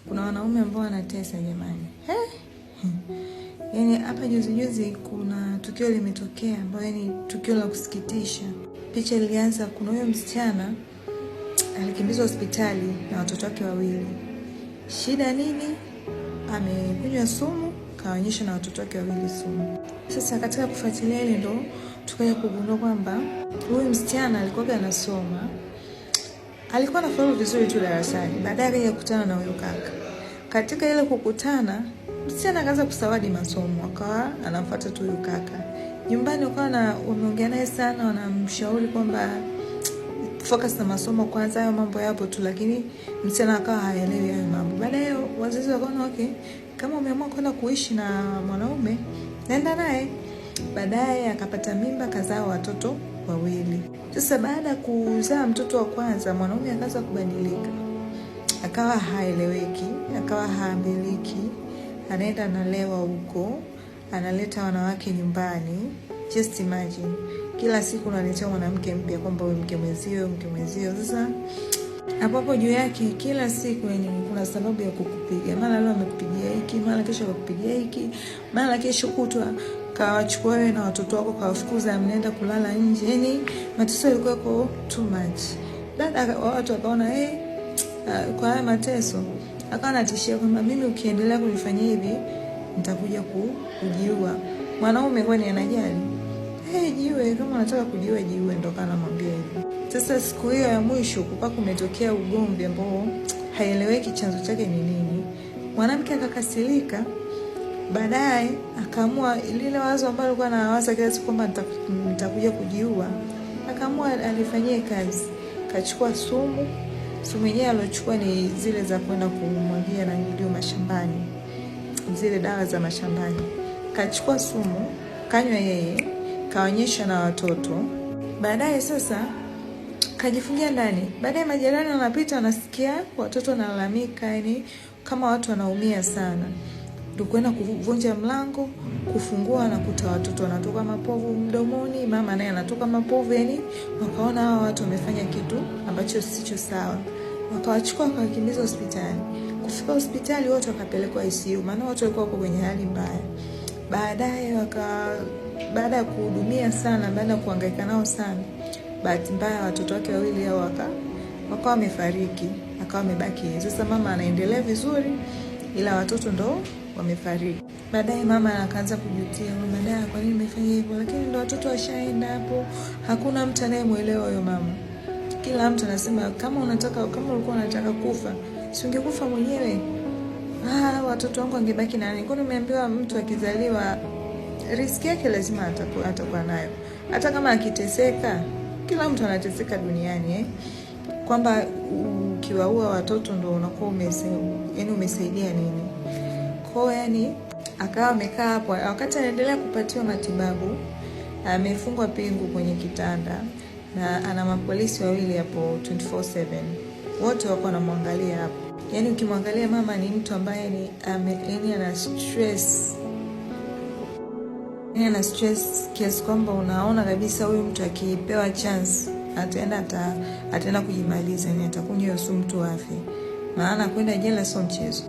Kuna wanaume ambao wanatesa jamani. Yaani hapa juzi kuna tukio limetokea ambayo ni tukio la kusikitisha. Picha ilianza, kuna huyo msichana alikimbizwa hospitali na watoto wake wawili. Shida nini? Amekunywa sumu, kaonyesha na watoto wake wawili sumu. Sasa katika kufuatilia ile ndo tukaja kugundua kwamba huyu msichana alikuwa anasoma. Alikuwa anafaulu vizuri tu darasani. Baadaye akaja kukutana na huyo kaka. Katika ile kukutana, msichana akaanza kusawadi masomo, akawa anafuata tu huyo kaka. Nyumbani wakawa wameongea naye sana, wanamshauri kwamba focus na masomo kwanza, hayo mambo yapo tu, lakini msichana akawa haelewi hayo mambo. Baadaye wazazi wakaona okay, kama umeamua kwenda kuishi na mwanaume, nenda naye. Baadaye akapata mimba, kazaa watoto wawili. Sasa baada ya kuzaa mtoto wa kwanza, mwanaume akaanza kubadilika. Akawa haeleweki, akawa haambiliki, anaenda analewa huko, analeta wanawake nyumbani. Just imagine, kila siku unaletea mwanamke mpya kwamba wewe mke mwenzio. Sasa hapo juu yake kila siku yani kuna sababu ya kukupiga. Mara leo amekupigia hiki, mara kesho akupigia hiki, mara kesho kutwa kawachukua wewe na watoto wako kawafukuza, mnaenda kulala nje. Yani mateso yalikuwa too much. Dada watu wakaona kwa haya mateso akawa anatishia kwamba mimi ukiendelea kunifanyia hivi nitakuja kujiua. Mwanaume kwani anajali? Jiwe, kama unataka kujiua jiwe, ndo kana mwambia hivi. Sasa siku hiyo ya mwisho kupa kumetokea ugomvi ambao haieleweki chanzo chake ni nini. Mwanamke akakasirika, baadaye akaamua lile wazo ambalo alikuwa anawaza kila siku kwamba nitakuja kujiua, akaamua alifanyie kazi. Kachukua sumu yenyewe alochukua ni zile za kwenda kumwagia na ndio mashambani, zile dawa za mashambani. Kachukua sumu, kanywa yeye, kaonyesha na watoto. Baadaye sasa kajifungia ndani. Baadaye majirani wanapita, wanasikia watoto wanalalamika, yani kama watu wanaumia sana. Ndio kwenda kuvunja mlango, kufungua na kuta watoto wanatoka mapovu mdomoni, mama naye anatoka mapovu. Yani wakaona hawa watu wamefanya kitu ambacho sicho sawa. Wakawachukua wakakimbiza hospitali. Kufika hospitali wote wakapelekwa ICU, maana watu walikuwa kwenye hali mbaya. Baadaye baada ya kuhudumia sana, baada ya kuhangaika nao sana, bahati mbaya watoto wake wawili hao wakawa wamefariki, akawa amebaki. Sasa mama anaendelea vizuri, ila watoto ndo wamefariki. Baadaye mama akaanza kujutia, mama kwa nini nimefanya hivyo? Lakini ndo watoto washaenda hapo, hakuna mtu anayemuelewa huyo mama. Kila mtu anasema kama ulikuwa unataka kufa, si ungekufa mwenyewe? Watoto wangu wangebaki na nani? Kwa nini umeambiwa mtu akizaliwa riski yake lazima atakuwa nayo. Hata kama akiteseka, kila mtu anateseka duniani kwamba ukiwaua watoto ndo unakuwa umesaidia nini? Kwa yani akawa amekaa hapo wakati anaendelea kupatiwa matibabu, amefungwa pingu kwenye kitanda na ana mapolisi wawili hapo 24/7. Wote wako wanamwangalia hapo. Yani ukimwangalia mama ni mtu ambaye ana stress. Ana stress kiasi kwamba unaona kabisa huyu mtu akipewa chance ataenda kujimaliza, atakunywa sumu tu afi. Maana kwenda jela sio mchezo.